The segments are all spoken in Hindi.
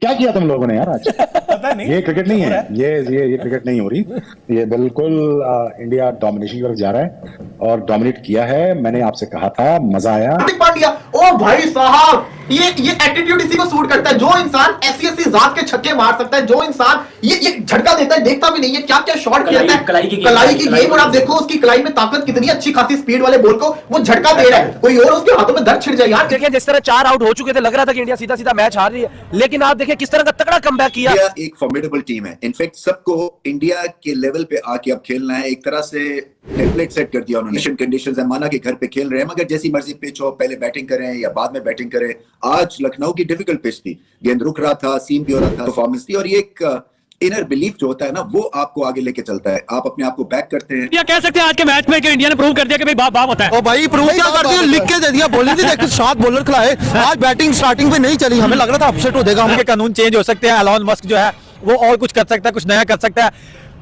क्या किया तुम लोगों ने यार आज? पता नहीं, ये क्रिकेट नहीं है, ये क्रिकेट नहीं हो रही। ये बिल्कुल इंडिया डोमिनेशन की तरफ जा रहा है और डोमिनेट किया है। मैंने आपसे कहा था, मजा आया। हार्दिक पांड्या, ओ भाई साहब, ये एटीट्यूड इसी को सूट करता है। जो इंसान ऐसी ऐसी जात के छक्के मार सकता है, जो इंसान ये झटका देता है, देखता भी नहीं है क्या क्या शॉट खेलता है। कलाई की गेम, और आप देखो उसकी कलाई में ताकत कितनी अच्छी खासी, स्पीड वाले बॉल को वो झटका दे रहा है, कोई और उसके हाथों में दर्द छिड़ जाए यार। देखिए जिस तरह 4 आउट हो चुके थे, लग रहा था कि इंडिया सीधा सीधा मैच हार रही है, लेकिन आप देखिए किस तरह का तगड़ा कमबैक किया। इंडिया एक फॉर्मिडेबल टीम है। इनफैक्ट सबको इंडिया के लेवल पे आके अब खेलना है। एक तरह से टेम्पलेट सेट कर दिया उन्होंने। कंडीशंस है, माना कि घर पे खेल रहे हैं, मगर जैसी मर्जी पिच हो, पहले बैटिंग करें या बाद में बैटिंग करें। आज लखनऊ की डिफिकल्ट पिच थी, गेंद रुक रहा था, सीम भी हो रहा था, परफॉर्मेंस थी, और ये एक इनर बिलीफ जो होता है ना, वो आपको आगे लेके चलता है। आप अपने आप को बैक करते हैं। क्या कह सकते हैं आज के मैच में कि इंडिया ने प्रूव कर दिया कि भाई बाप होता है। ओ भाई प्रूव क्या कर दिया, लिख के दे दिया। बॉलिंग भी देख, 7 बॉलर खिलाए। आज बैटिंग स्टार्टिंग पे नहीं चली, हमें लग रहा था अपसेट हो जाएगा। उनके कानून चेंज हो सकते हैं, एलॉन मस्क जो है वो और कुछ कर सकता है, कुछ नया कर सकता है,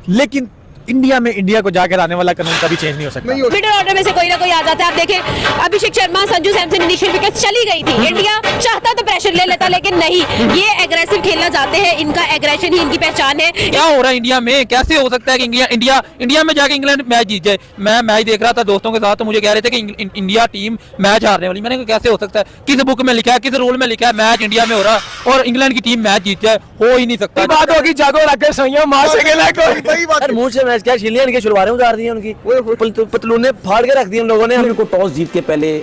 लेकिन इंडिया में इंडिया को जाकर आने वाला कानून कभी चेंज नहीं हो सकता। मिडिल ऑर्डर में से कोई ना कोई आ जाता है। आप देखें अभिषेक शर्मा, संजू सैमसन इनिशियल विकेट चली गई थी। इंडिया चाहता तो प्रेशर ले लेता, लेकिन नहीं, ये एग्रेसिव खेलना चाहते हैं, इनका एग्रेशन ही इनकी पहचान है। क्या हो रहा है इंडिया में? कैसे हो सकता है कि इंडिया में जाके इंग्लैंड मैच जीत जाए? मैं मैच देख रहा था दोस्तों के साथ, तो मुझे कह रहे थे कि इंडिया टीम मैच हारने वाली। मैंने कहा कैसे हो सकता है? किस बुक में लिखा है, किस रूल में लिखा है मैच इंडिया में हो रहा और इंग्लैंड की टीम मैच जीत जाए? हो ही नहीं सकता। बात होगी जागो रख सही मार सके मुंह से मैच क्या चिलियन के शुरुआत उतार दी उनकी, पतलूने फाड़ के रख दी उन लोगों ने। उनको टॉस जीत के पहले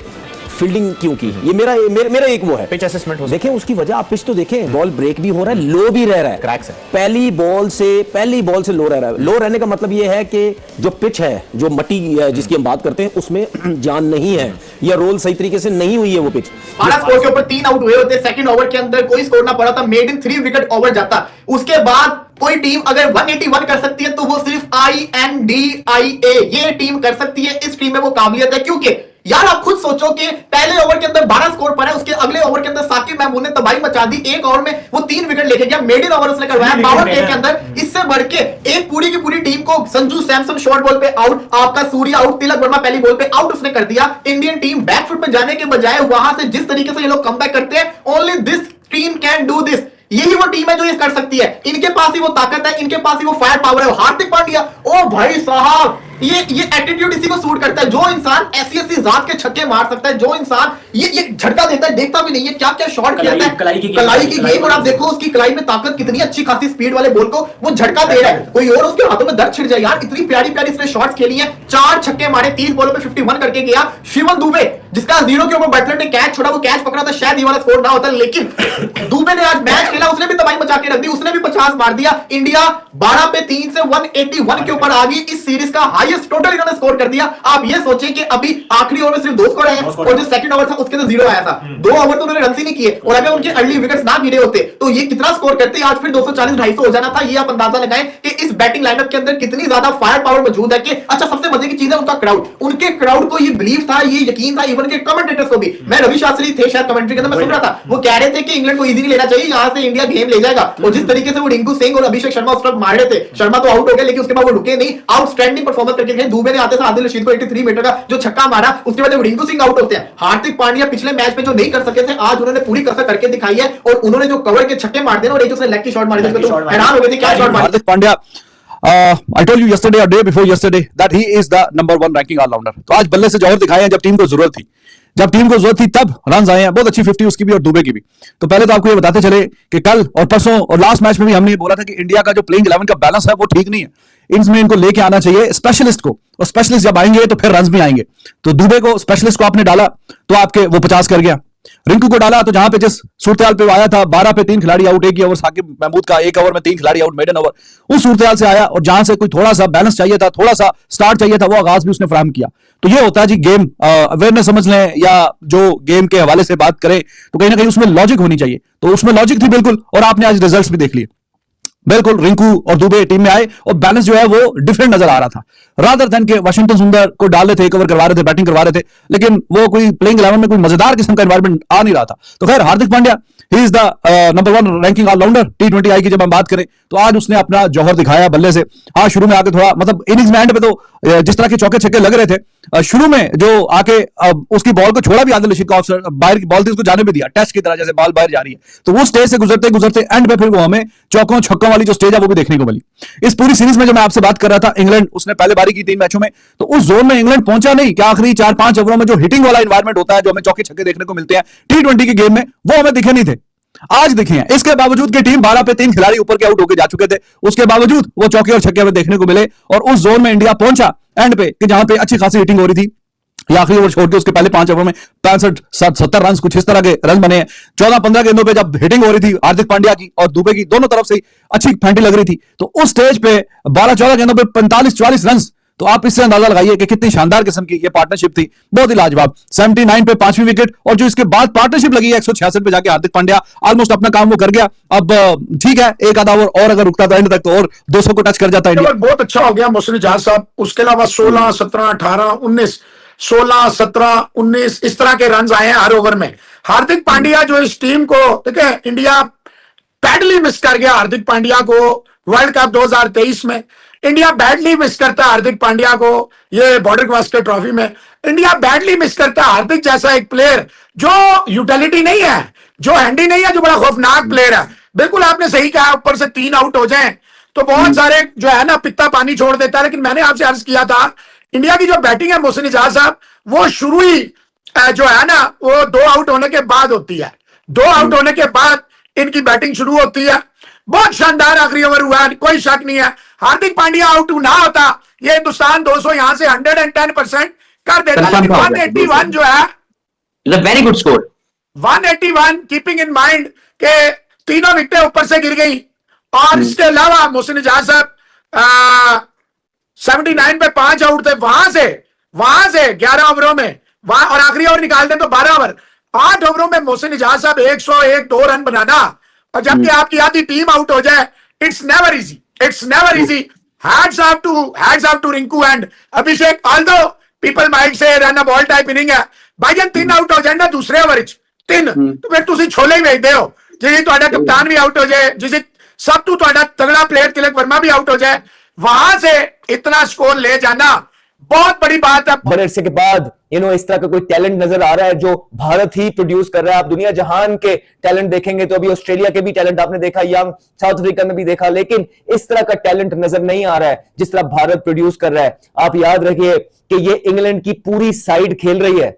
फील्डिंग क्यों की? ये मेरा एक वो है पिच असेसमेंट हो। देखें उसकी वजह, आप पिच तो देखें, बॉल ब्रेक भी हो रहा है, लो भी रह रहा है, क्रैक्स है। पहली बॉल से लो रह रहा है। लो रहने का मतलब ये है कि जो पिच है, जो मट्टी जिसकी हम बात करते हैं, उसमें जान नहीं है, या रोल सही तरीके से नहीं हुई है वो पिच। 12 स्कोर के ऊपर 3 आउट हुए होते, सेकंड ओवर के अंदर कोई स्कोर ना पड़ा था, मेड इन 3 विकेट ओवर जाता। उसके बाद कोई टीम अगर 181 कर सकती है तो वो सिर्फ INDIA ये टीम कर सकती है। इस टीम में वो काबिलियत है, क्योंकि यार आप खुद सोचो कि पहले ओवर के अंदर 12 स्कोर पर है, उसके अगले ओवर के अंदर साकिब महमूद ने तबाही मचा दी। एक ओवर में वो 3 विकेट लेके गया, मेडिन ओवर उसने करवाया पावर प्ले के अंदर। इससे बढ़ के एक पूरी की पूरी टीम को संजू सैमसन शॉर्ट बॉल पे आउट, आपका सूर्य आउट, तिलक वर्मा पहली बॉल पे आउट उसने कर दिया। इंडियन टीम बैकफुट पे जाने के बजाय वहां से जिस तरीके से ये लोग कमबैक करते हैं, only this team can do this. यही वो टीम है जो ये कर सकती है। इनके पास ही वो ताकत है, इनके पास ही वो फायर पावर है। हार्दिक पांड्या, ओ भाई साहब, ये एटीट्यूड इसी को सूट करता है। जो इंसान ऐसी ऐसी जात के छक्के मार सकता है, जो इंसान ये झटका देता है, देखता भी नहीं है क्या क्या शॉट खेलता है। कलाई की गेम, और आप देखो उसकी कलाई में ताकत कितनी अच्छी खासी, स्पीड वाले बॉल को वो झटका दे रहा है, कोई और उसके हाथों में दर्द छिड़ जाए यार। इतनी प्यारी प्यारी इसने शॉट्स खेली है, 4 छक्के मारे, 30 बॉलों पे 51 करके गया। शिवम दुबे, जिसका 0 के ऊपर बटलर ने कैच छोड़ा, वो कैच पकड़ा था, शायद ये वाला स्कोर ना होता, लेकिन दुबे ने आज मैच खेला, उसने भी तबाही मचा के रख दी, उसने भी 50 मार दिया। इंडिया 12 पे 3 से 181 के ऊपर आ गई। इस सीरीज का हाईएस्ट टोटल इन्होंने स्कोर कर दिया। आप ये सोचें कि अभी आखिरी ओवर में सिर्फ 2 स्कोर आए हैं, और जो सेकंड ओवर था उसके अंदर 0 आया था। 2 ओवर तो उन्होंने रन ही नहीं किए, और अगर उनके अर्ली विकेट्स ना गिरे होते तो ये कितना स्कोर करते? आज फिर 240-250 हो जाना था। ये आप अंदाजा लगाएं कि इस बैटिंग लाइनअप के अंदर कितनी ज्यादा फायर पावर मौजूद है। कि अच्छा, सबसे मजे की चीज है उनका क्राउड। उनके क्राउड को ये बिलीव था, ये यकीन था, इवन के कमेंटेटर्स को भी। मैं रवि शास्त्री थे शायद कमेंट्री के अंदर, मैं सुन रहा था, वो कह रहे थे कि इंग्लैंड को इजीली लेना चाहिए, यहां से इंडिया गेम ले जाएगा। और जिस तरीके से वो रिंकू सिंह और अभिषेक शर्मा उस वक्त मार रहे थे, शर्मा तो आउट हो गए, लेकिन उसके बाद वो रुके नहीं, आउटस्टैंडिंग परफॉर्मेंस करके गए। दुबे ने आते से आदिल रशीद को 83 मीटर का जो छक्का मारा, उसके बाद रिंकू सिंह आउट होते हैं। हार्दिक पांड्या पिछले मैच में जो नहीं कर सके थे, आज उन्होंने पूरी कसर करके दिखाई है, और उन्होंने जो कवर के छक्के मार दिए और एक जो लेग की शॉट मारी, तो हैरान हो गए थे क्या शॉट मारी। Hardik Pandya, I told you yesterday or day before yesterday that he is the number 1 ranking all rounder. तो आज बल्ले से जौहर दिखाए हैं जब टीम को जरूरत थी, तब रन आए हैं। बहुत अच्छी 50 उसकी भी और दुबे की भी। तो पहले तो आपको ये बताते चले कि कल और परसों और लास्ट मैच में भी हमने बोला था कि इंडिया का जो प्लेइंग 11 का बैलेंस है वो ठीक नहीं है। इसमें इनको लेके आना चाहिए स्पेशलिस्ट को, और स्पेशलिस्ट जब आएंगे तो फिर रन भी आएंगे। तो दुबे को, स्पेशलिस्ट को आपने डाला तो आपके वो 50 कर गया। रिंकू को डाला तो जहां पे जिस सूरत पे आया था, 12 पे 3 खिलाड़ी आउट, एक ही ओवर साकिब महमूद का, एक ओवर में 3 खिलाड़ी आउट, मेडन ओवर, उस सूरत से आया। और जहां से कोई थोड़ा सा बैलेंस चाहिए था, थोड़ा सा स्टार्ट चाहिए था, वो आगाज भी उसने फराहम किया। तो ये होता है जी गेम अवेयरनेस समझ लें, या जो गेम के हवाले से बात करें तो कहीं ना कहीं उसमें लॉजिक होनी चाहिए। तो उसमें लॉजिक थी बिल्कुल, और आपने आज रिजल्ट्स भी देख लिए। बिल्कुल रिंकू और दुबे टीम में आए और बैलेंस जो है वो डिफरेंट नजर आ रहा था। रादर देन के वाशिंगटन सुंदर को डाल रहे थे, एक ओवर करवा रहे थे, बैटिंग करवा रहे थे, लेकिन वो कोई प्लेइंग 11 में कोई मजेदार किस्म का एनवायरनमेंट आ नहीं रहा था। तो खैर Hardik Pandya he is the number 1 ranking all rounder T20I की जब हम बात करें तो आज उसने अपना जौहर दिखाया बल्ले से। हाँ, शुरू में आके थोड़ा मतलब इनिंग्स में एंड पे तो जिस तरह के चौके छक्के लग रहे थे शुरू में जो आके उसकी बॉल को छोड़ा भी आदिल रशीद का, ऑफसाइड बाहर की बॉल थी, उसको जाने पे दिया टेस्ट की तरह, जैसे बॉल बाहर जा रही है, तो वो स्टेज से गुजरते गुजरते एंड पे फिर वो हमें चौकों छक्कों वाली जो स्टेज है वो भी देखने को मिली। इस पूरी सीरीज में जो मैं आपसे बात कर रहा था, इंग्लैंड उसने पहले बारी की 3 मैचों में, तो उस जोन में इंग्लैंड पहुंचा नहीं कि आखिरी 4-5 ओवरों में जो हिटिंग वाला एनवायरमेंट होता है, जो हमें चौके छक्के देखने को मिलते हैं T20 के गेम में, वो हमें दिखे नहीं थे, आज दिखे हैं। इसके बावजूद कि टीम 12 पे 3 खिलाड़ी ऊपर के आउट होकर जा चुके थे, उसके बावजूद वो चौके और छक्के हमें देखने को मिले और उस जोन में इंडिया पहुंचा एंड पे कि जहां पे अच्छी खासी हिटिंग हो रही थी। ये आखिरी ओवर छोड़ के उसके पहले 5 ओवर में 65-70 रन, कुछ इस तरह के रन बने हैं। 14-15 गेंदों पे जब हिटिंग हो रही थी हार्दिक पांड्या की और दुबे की, दोनों तरफ से अच्छी फेंटी लग रही थी, तो उस स्टेज पे 12-14 गेंदों पे 45-44 रन, तो आप इससे अंदाजा लगाइए कि कितनी शानदार किस्म की ये पार्टनरशिप थी, बहुत ही लाजवाब। 79 पे 5वीं विकेट, और जो इसके बाद पार्टनरशिप लगी है 166 पे जाके हार्दिक पांड्या ऑलमोस्ट अपना काम वो कर गया। अब ठीक है, एक आधा ओवर और अगर रुकता तो एंड तक तो और 200 को टच कर जाता इंडिया। बहुत अच्छा हो गया मोहसिन इजाज साहब। उसके अलावा 16, 17, 18, 19, 16, 17, 19 इस तरह के रन आए हैं हर ओवर में। हार्दिक पांड्या जो इस टीम को, देखिए इंडिया बैडली मिस कर गया हार्दिक पांड्या को वर्ल्ड कप 2023 में। इंडिया बैडली मिस करता है हार्दिक पांड्या को ये बॉर्डर गावस्कर ट्रॉफी में। इंडिया बैडली मिस करता है हार्दिक जैसा एक प्लेयर जो यूटिलिटी नहीं है, जो हैंडी नहीं है, जो बड़ा खौफनाक प्लेयर है। बिल्कुल आपने सही कहा, ऊपर से 3 आउट हो जाएं तो बहुत सारे जो है ना पित्ता पानी छोड़ देता है। लेकिन मैंने आपसे अर्ज किया था इंडिया की जो बैटिंग है मोहसिन इजाज साहब, वो शुरू ही जो है ना वो 2 आउट होने के बाद होती है। 2 आउट होने के बाद इनकी बैटिंग शुरू होती है। बहुत शानदार आखिरी ओवर हुआ, कोई शक नहीं है। हार्दिक पांड्या आउट ना होता ये हिंदुस्तान 200 यहां से 110% कर देता। लेकिन 181 जो है very good score, 181 keeping in mind के 3 विकेटें ऊपर से गिर गई। और इसके अलावा मोहसिन इजाज साहब 79 पे 5 आउट थे, वहां से 11 ओवरों में वहां, और आखिरी ओवर निकाल दें तो 12 ओवर, 8 ओवरों में मोहसिन इजाज साहब 101-2 रन बनाना, और जबकि आपकी आधी टीम आउट हो जाए, it's never easy, it's never easy. Hats off to Rinku and Abhishek, although people might say run a ball type inning है भाई, जब 3 आउट हो जाए ना दूसरे ओवर 3 तो फिर तुसी छोले ही भेजते हो जी, ਤੁਹਾਡਾ कप्तान भी आउट हो जाए, जिसे सब तू ਤੁਹਾਡਾ तगड़ा प्लेयर तिलक वर्मा भी आउट हो जाए, वहां से इतना स्कोर ले जाना बहुत बड़ी बात है। बड़े अरसे के बाद इस तरह का कोई टैलेंट नजर आ रहा है जो भारत ही प्रोड्यूस कर रहा है। आप दुनिया जहान के टैलेंट देखेंगे तो अभी ऑस्ट्रेलिया के भी टैलेंट आपने देखा, यंग साउथ अफ्रीका में भी देखा, लेकिन इस तरह का टैलेंट नजर नहीं आ रहा है जिस तरह भारत प्रोड्यूस कर रहा है। आप याद रखिए कि ये इंग्लैंड की पूरी साइड खेल रही है,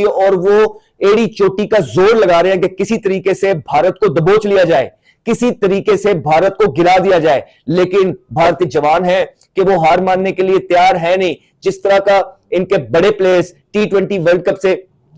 और वो एड़ी चोटी का जोर लगा रहे हैं कि किसी तरीके से भारत को दबोच लिया जाए, किसी तरीके से भारत को गिरा दिया जाए। लेकिन भारतीय जवान है कि वो हार मानने के लिए तैयार है नहीं। जिस तरह का इनके बड़े प्लेयर्स T20 वर्ल्ड कप से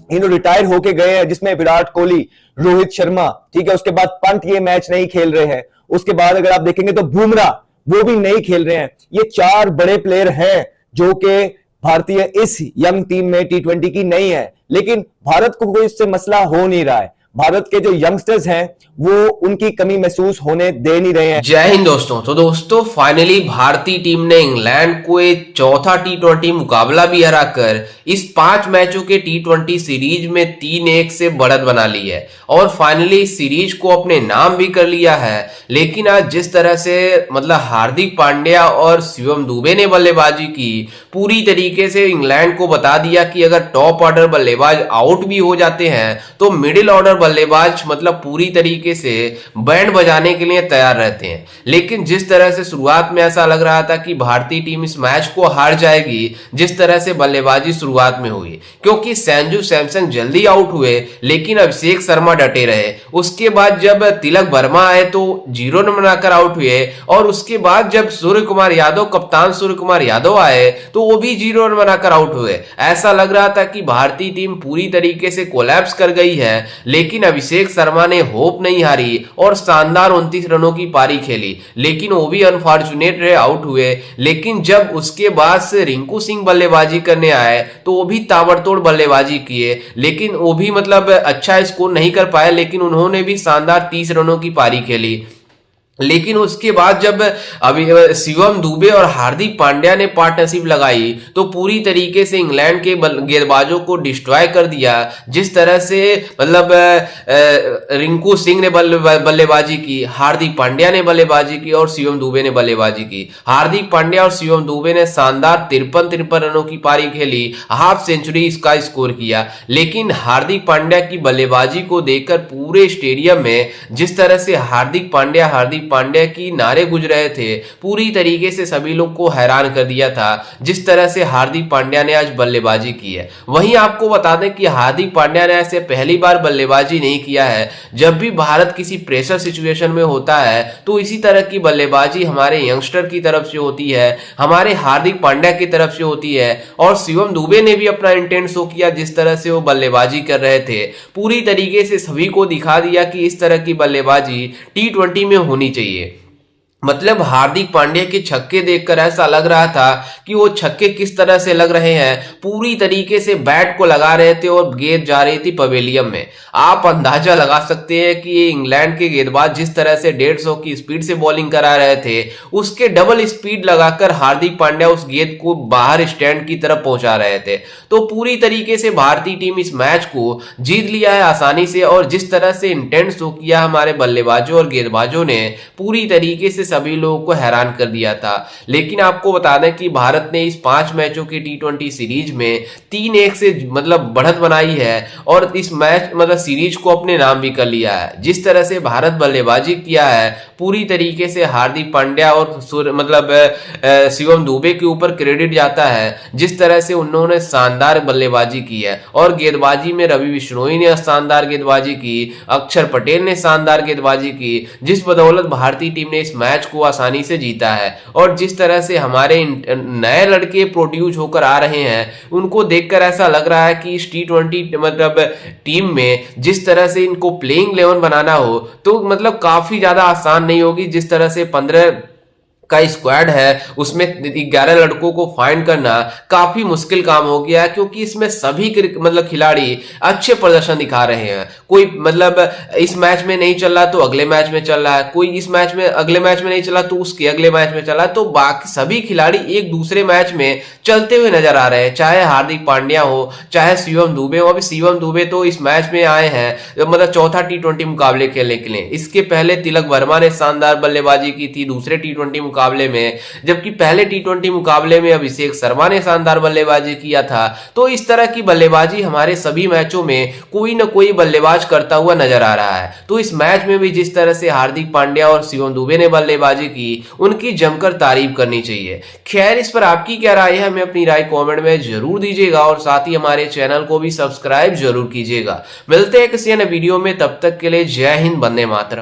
रिटायर होके गए हैं, जिसमें विराट कोहली, रोहित शर्मा, ठीक है, उसके बाद पंत ये मैच नहीं खेल रहे हैं, उसके बाद अगर आप देखेंगे तो बुमराह वो भी नहीं खेल रहे हैं। ये 4 बड़े प्लेयर हैं जो कि भारतीय इस यंग टीम में T20 की नहीं है, लेकिन भारत को कोई इससे मसला हो नहीं रहा है। भारत के जो यंगस्टर्स हैं वो उनकी कमी महसूस होने दे नहीं रहे हैं। जय हिंद दोस्तों। तो दोस्तों फाइनली भारतीय टीम ने इंग्लैंड को एक चौथा T20 मुकाबला भी हराकर इस 5 मैचों के T20 सीरीज में 3-1 से बढ़त बना ली है और फाइनली इस सीरीज को अपने नाम भी कर लिया है। लेकिन आज जिस तरह से हार्दिक पांड्या और शिवम दुबे ने बल्लेबाजी की, पूरी तरीके से इंग्लैंड को बता दिया कि अगर टॉप ऑर्डर बल्लेबाज आउट भी हो जाते हैं तो मिडिल ऑर्डर बल्लेबाज पूरी तरीके से बैंड बजाने के लिए तैयार रहते हैं। लेकिन जिस तरह से शुरुआत में ऐसा लग रहा था कि भारतीय टीम इस मैच को हार जाएगी, जिस तरह से बल्लेबाजी शुरुआत में हुई, क्योंकि संजू सैमसन जल्दी आउट हुए लेकिन अभिषेक शर्मा डटे रहे। उसके बाद जब तिलक वर्मा आए तो 0 रन बनाकर आउट हुए, और उसके बाद जब सूर्य कुमार यादव, कप्तान सूर्य कुमार यादव आए तो वो भी 0 रन बनाकर आउट हुए। ऐसा लग रहा था कि भारतीय टीम पूरी तरीके से कोलैप्स कर गई है, लेकिन अभिषेक शर्मा ने होप नहीं हारी और शानदार 29 रनों की पारी खेली, लेकिन वो भी अनफॉर्चुनेट रहे, आउट हुए। लेकिन जब उसके बाद से रिंकू सिंह बल्लेबाजी करने आए तो वो भी ताबड़तोड़ बल्लेबाजी किए, लेकिन वो भी अच्छा स्कोर नहीं कर पाए, लेकिन उन्होंने भी शानदार 30 रनों की पारी खेली। लेकिन उसके बाद जब अभी शिवम दुबे और हार्दिक पांड्या ने पार्टनरशिप लगाई तो पूरी तरीके से इंग्लैंड के गेंदबाजों को डिस्ट्रॉय कर दिया। जिस तरह से मतलब रिंकू सिंह ने बल्लेबाजी की, हार्दिक पांड्या ने बल्लेबाजी की और शिवम दुबे ने बल्लेबाजी की। हार्दिक पांड्या और शिवम दुबे ने शानदार 53 रनों की पारी खेली, हाफ सेंचुरी इसका स्कोर किया। लेकिन हार्दिक पांड्या की बल्लेबाजी को देखकर पूरे स्टेडियम में जिस तरह से हार्दिक पांड्या की नारे गुज रहे थे, पूरी तरीके से सभी लोग को हैरान कर दिया था जिस तरह से हार्दिक पांड्या ने आज बल्लेबाजी की है। वहीं आपको बता दें कि हार्दिक पांड्या ने ऐसे पहली बार बल्लेबाजी नहीं किया है। जब भी भारत किसी प्रेशर सिचुएशन में होता है तो इसी तरह की बल्लेबाजी हमारे यंगस्टर की तरफ से होती है, हमारे हार्दिक पांड्या की तरफ से होती है। और शिवम दुबे ने भी अपना इंटेंट शो किया, जिस तरह से वो बल्लेबाजी कर रहे थे पूरी तरीके से सभी को दिखा दिया कि इस तरह की बल्लेबाजी T20 में होनी चाहिए। मतलब हार्दिक पांड्या के छक्के देखकर ऐसा लग रहा था कि वो छक्के किस तरह से लग रहे हैं, पूरी तरीके से बैट को लगा रहे थे और गेंद जा रही थी पवेलियन में। आप अंदाजा लगा सकते हैं कि ये इंग्लैंड के गेंदबाज जिस तरह से 150 की स्पीड से बॉलिंग करा रहे थे, उसके डबल स्पीड लगाकर हार्दिक पांड्या उस गेंद को बाहर स्टैंड की तरफ पहुंचा रहे थे। तो पूरी तरीके से भारतीय टीम इस मैच को जीत लिया है आसानी से। और जिस तरह से इंटेंट शो किया हमारे बल्लेबाजों और गेंदबाजों ने, पूरी तरीके से सभी लोगों को हैरान कर दिया था। लेकिन आपको बता दें कि भारत ने इस 5 मैचों की T20 सीरीज में 3-1 से मतलब बढ़त बनाई है और इस मैच मतलब सीरीज को अपने नाम भी कर लिया है। जिस तरह से भारत बल्लेबाजी किया है, पूरी तरीके से हार्दिक पांड्या और शिवम दुबे के ऊपर क्रेडिट जाता है। जिस तरह से उन्होंने शानदार बल्लेबाजी की है और गेंदबाजी में रवि बिश्नोई ने शानदार गेंदबाजी की, अक्षर पटेल ने शानदार गेंदबाजी की, जिस बदौलत भारतीय टीम ने इस मैच को आसानी से जीता है। और जिस तरह से हमारे नए लड़के प्रोड्यूस होकर आ रहे हैं, उनको देखकर ऐसा लग रहा है कि इस T20 मतलब टीम में जिस तरह से इनको प्लेइंग 11 बनाना हो तो मतलब काफी ज्यादा आसान नहीं होगी। जिस तरह से 15 का स्क्वाड है उसमें 11 लड़कों को फाइंड करना काफी मुश्किल काम हो गया है, क्योंकि इसमें सभी मतलब खिलाड़ी अच्छे प्रदर्शन दिखा रहे हैं। कोई मतलब इस मैच में नहीं चल रहा तो अगले मैच में चल रहा है, कोई इस मैच में अगले मैच में नहीं चला तो उसके अगले मैच में चला। तो बाकी सभी खिलाड़ी एक दूसरे मैच में चलते हुए नजर आ रहे हैं, चाहे हार्दिक पांड्या हो चाहे शिवम दुबे हो। अभी शिवम दुबे तो इस मैच में आए हैं मतलब चौथा T20 मुकाबले खेलने के लिए। इसके पहले तिलक वर्मा ने शानदार बल्लेबाजी की थी दूसरे T20 मुकाबले में, जबकि पहले T20 मुकाबले में अभिषेक शर्मा ने शानदार बल्लेबाजी किया था। तो इस तरह की बल्लेबाजी हमारे सभी मैचों में कोई ना कोई बल्लेबाज करता हुआ नजर आ रहा है। तो इस मैच में भी जिस तरह से हार्दिक पांड्या और शिवम दुबे ने बल्लेबाजी की, उनकी जमकर तारीफ करनी चाहिए। खैर, इस पर आपकी क्या राय है, हमें अपनी राय कमेंट में जरूर दीजिएगा और साथ ही हमारे चैनल को भी सब्सक्राइब जरूर कीजिएगा। मिलते हैं किसी अन्य वीडियो में, तब तक के लिए जय हिंद, वंदे मातरम।